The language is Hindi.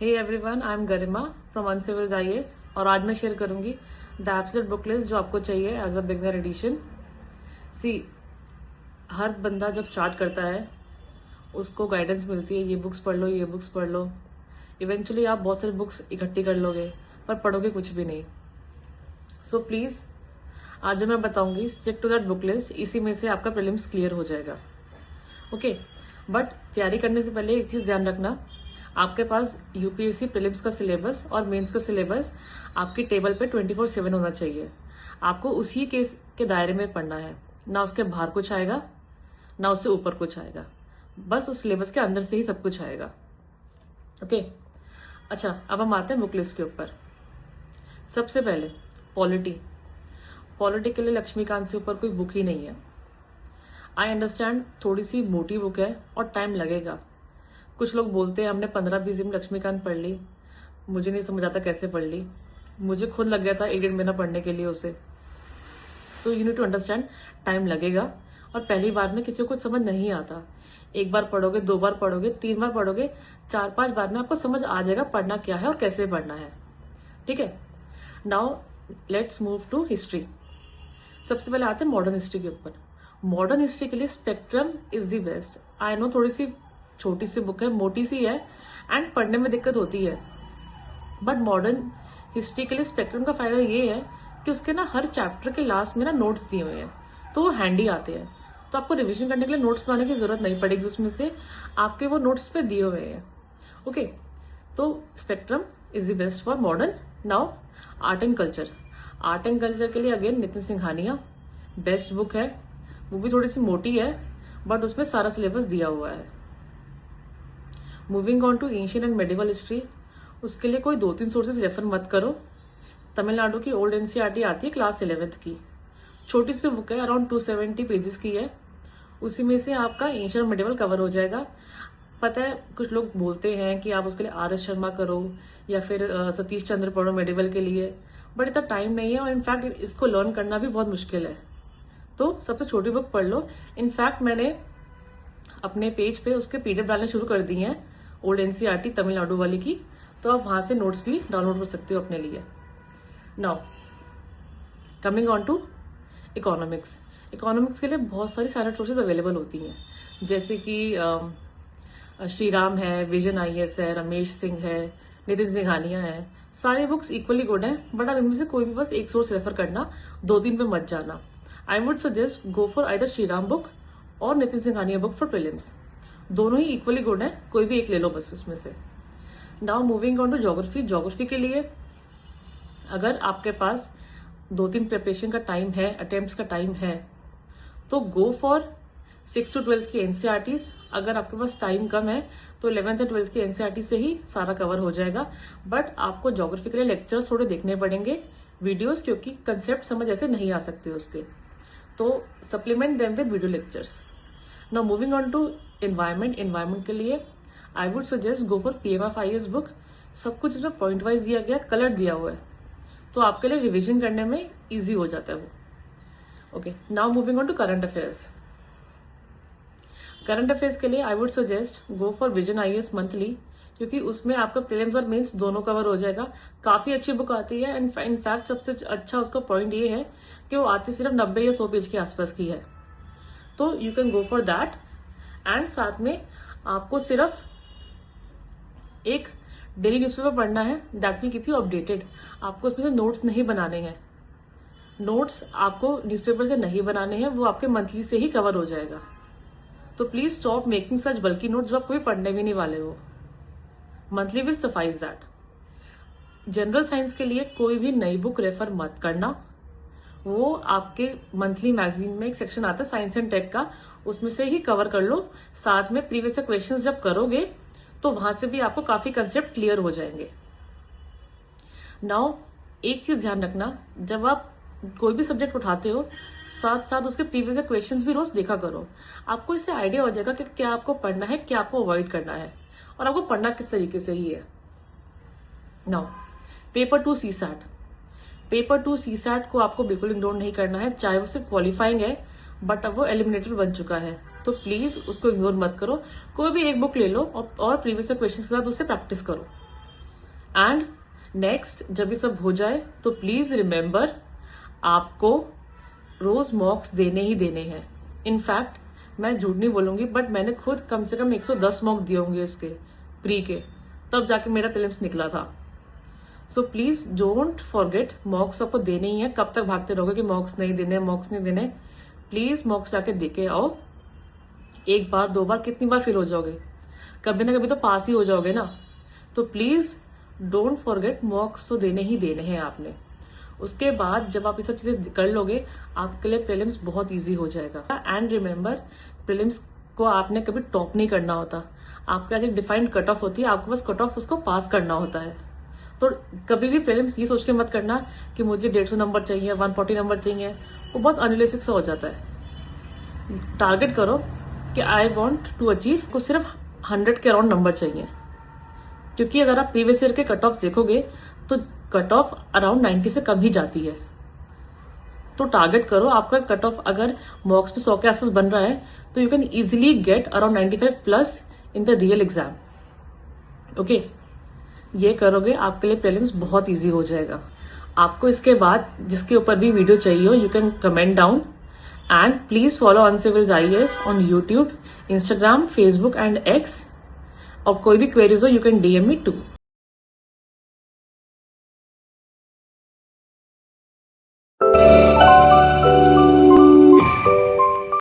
Hey everyone, I am Garima from Uncivils IAS और आज मैं शेयर करूंगी द एब्सोल्यूट बुक लिस्ट जो आपको चाहिए एज अ बिगनर एडिशन। सी, हर बंदा जब स्टार्ट करता है उसको गाइडेंस मिलती है, ये बुक्स पढ़ लो, ये बुक्स पढ़ लो। इवेंचुअली आप बहुत सारी बुक्स इकट्ठी कर लोगे पर पढ़ोगे कुछ भी नहीं। सो प्लीज आज जो मैं बताऊंगी stick to that book list, इसी में से आपका प्रीलिम्स क्लियर हो जाएगा। ओके, बट तैयारी करने से पहले एक चीज ध्यान रखना, आपके पास यूपीएससी प्रीलिम्स का सिलेबस और मेंस का सिलेबस आपकी टेबल पे 24/7 होना चाहिए। आपको उसी के दायरे में पढ़ना है, ना उसके बाहर कुछ आएगा ना उससे ऊपर कुछ आएगा, बस उस सिलेबस के अंदर से ही सब कुछ आएगा। ओके, अच्छा अब हम आते हैं बुक लिस्ट के ऊपर। सबसे पहले पॉलिटी के लिए लक्ष्मीकांत से ऊपर कोई बुक ही नहीं है। आई अंडरस्टैंड थोड़ी सी मोटी बुक है और टाइम लगेगा। कुछ लोग बोलते हैं हमने 15-20 दिन लक्ष्मीकांत पढ़ ली, मुझे नहीं समझ आता कैसे पढ़ ली। मुझे खुद लग गया था 1-1.5 महीना पढ़ने के लिए उसे। तो you need to understand, time लगेगा और पहली बार में किसी को समझ नहीं आता। एक बार पढ़ोगे, 2 बार पढ़ोगे, 3 बार पढ़ोगे, 4-5 बार में आपको समझ आ जाएगा पढ़ना क्या है और कैसे पढ़ना है। ठीक है, now let's move to history. सबसे पहले आते हैं मॉडर्न हिस्ट्री के ऊपर। मॉडर्न हिस्ट्री के लिए spectrum is the best. I know थोड़ी सी छोटी सी बुक है, मोटी सी है एंड पढ़ने में दिक्कत होती है, बट मॉडर्न हिस्ट्री के लिए स्पेक्ट्रम का फायदा ये है कि उसके ना हर चैप्टर के लास्ट में ना नोट्स दिए हुए हैं, तो वो हैंडी आते हैं। तो आपको रिवीजन करने के लिए नोट्स बनाने की जरूरत नहीं पड़ेगी, उसमें से आपके वो नोट्स पे दिए हुए हैं। ओके, तो spectrum is the best for modern. Now art and culture. Art and culture के लिए again Nitin Singhania best book है। वो भी थोड़ी सी मोटी है बट उसमें सारा सिलेबस दिया हुआ है। Moving on to ancient and medieval history, उसके लिए कोई 2-3 सोर्सेज रेफर मत करो। तमिलनाडु की ओल्ड एनसीईआरटी आती है क्लास 11th की, छोटी सी बुक है, अराउंड 270 पेजेस की है। उसी में से आपका एंशिएंट और मेडिवल कवर हो जाएगा। पता है कुछ लोग बोलते हैं कि आप उसके लिए आर एस शर्मा करो या फिर सतीश चंद्र पढ़ो मेडिवल के लिए, बट इतना टाइम नहीं है और इनफैक्ट इसको लर्न करना भी बहुत मुश्किल है। तो सबसे छोटी बुक पढ़ लो। इनफैक्ट मैंने अपने पेज पे उसके पीडीएफ डालने शुरू कर दी हैं, ओल्ड एनसीईआरटी तमिलनाडु वाली की, तो आप वहां से नोट्स भी डाउनलोड कर सकते हो अपने लिए। Now coming on to economics. Economics के लिए बहुत सारी स्टैंडर्ड सोर्सेज अवेलेबल होती हैं, जैसे कि श्रीराम है, विजन आईएएस है, रमेश सिंह है, नितिन सिंघानिया है। सारी बुक्स इक्वली गुड हैं, बट आप इनमें से कोई भी बस एक सोर्स रेफर करना, 2-3 पे मत जाना। I would suggest go for either Shriram book और Nitin Singhania book for prelims. दोनों ही इक्वली गुड है, कोई भी एक ले लो बस उसमें से। Now moving on to geography. Geography के लिए अगर आपके पास 2-3 प्रिपरेशन का टाइम है, अटेम्प्ट्स का टाइम है, तो गो फॉर 6 to 12 की एनसीईआरटीज। अगर आपके पास टाइम कम है तो 11th और 12th की एनसीईआरटी से ही सारा कवर हो जाएगा। बट आपको ज्योग्राफी के लिए लेक्चर्स थोड़े देखने पड़ेंगे, वीडियोस, क्योंकि कंसेप्ट समझ ऐसे नहीं आ सकते उसके, तो supplement them with video lectures. Now moving on to environment. Environment के लिए I would suggest go for PMF book. सब कुछ इसमें पॉइंट वाइज दिया गया, कलर दिया हुआ है, तो आपके लिए रिविजन करने में इजी हो जाता है वो। Okay, now moving on to current affairs. Current affairs के लिए I would suggest go for Vision IAS monthly, क्योंकि उसमें आपका प्रीलिम्स और मेंस दोनों कवर हो जाएगा। काफी अच्छी बुक आती है। इनफैक्ट सबसे अच्छा उसका पॉइंट ये है कि वो आती सिर्फ 90 या 100 पेज के आसपास की है, तो you can go for that. And साथ में आपको सिर्फ एक डेली न्यूज़पेपर पढ़ना है, that will keep you updated. आपको उसमें से नोट्स नहीं बनाने हैं, नोट्स आपको न्यूज़पेपर से नहीं बनाने हैं, वो आपके मंथली से ही कवर हो जाएगा। तो प्लीज स्टॉप मेकिंग सच बल्कि नोट्स जो आप कोई पढ़ने भी नहीं वाले हो। Monthly will suffice that. General science के लिए कोई भी नई बुक रेफर मत करना। वो आपके मंथली मैगजीन में एक सेक्शन आता है साइंस एंड टेक का, उसमें से ही कवर कर लो। साथ में प्रीवियस क्वेश्चंस जब करोगे तो वहां से भी आपको काफी कंसेप्ट क्लियर हो जाएंगे। नाउ एक चीज ध्यान रखना, जब आप कोई भी सब्जेक्ट उठाते हो साथ साथ उसके प्रीवियस क्वेश्चंस भी रोज देखा करो। आपको इससे आइडिया हो जाएगा कि क्या आपको पढ़ना है, क्या आपको अवॉइड करना है और आपको पढ़ना किस तरीके से ही है। Now paper 2 CSAT. Paper 2 CSAT को आपको बिल्कुल इग्नोर नहीं करना है, चाहे वो सिर्फ क्वालिफाइंग है बट अब वो एलिमिनेटर बन चुका है, तो प्लीज उसको इग्नोर मत करो। कोई भी एक बुक ले लो और प्रीवियस क्वेश्चन के साथ उससे प्रैक्टिस करो। एंड नेक्स्ट जब ये सब हो जाए तो प्लीज रिमेम्बर, आपको रोज मॉक्स देने ही देने हैं। इनफैक्ट मैं झूठ नहीं बोलूंगी, बट मैंने खुद कम से कम 110 मॉक दिए होंगे इसके प्री के, तब जाके मेरा प्रीलिम्स निकला था। सो प्लीज डोंट फॉरगेट, मॉक्स आपको देने ही है। कब तक भागते रहोगे कि मॉक्स नहीं देने, मॉक्स नहीं देने? प्लीज मॉक्स लाके देके आओ। एक बार, दो बार, कितनी बार फेल हो जाओगे? कभी ना कभी तो पास ही हो जाओगे ना। तो प्लीज डोंट फॉरगेट, मॉक्स तो देने ही देने हैं आपने। उसके बाद जब आप ये सब चीजें कर लोगे, आपके लिए प्रीलिम्स बहुत इजी हो जाएगा। एंड रिमेम्बर, प्रीलिम्स को आपने कभी टॉप नहीं करना होता। आपके पास एक डिफाइंड कट ऑफ होती है, आपको बस कट ऑफ उसको पास करना होता है। तो कभी भी प्रीलिम्स ये सोच के मत करना कि मुझे 150 नंबर चाहिए, 140 नंबर चाहिए, वो बहुत अनरियलिस्टिक सा हो जाता है। टारगेट करो कि आई वॉन्ट टू अचीव, को सिर्फ 100 के अराउंड नंबर चाहिए, क्योंकि अगर आप प्रीवियस ईयर के कट ऑफ देखोगे तो कट ऑफ अराउंड 90 से कम ही जाती है। तो टारगेट करो, आपका कट ऑफ अगर मॉक्स में 100 के आसपास बन रहा है तो you can easily get around 95 plus in the real exam. Okay, ये करोगे आपके लिए प्रीलिम्स बहुत इजी हो जाएगा। आपको इसके बाद जिसके ऊपर भी वीडियो चाहिए हो, you can comment down and please follow Uncivils IAS on YouTube, Instagram, Facebook and X। और कोई भी क्वेरीज हो, you can DM me to.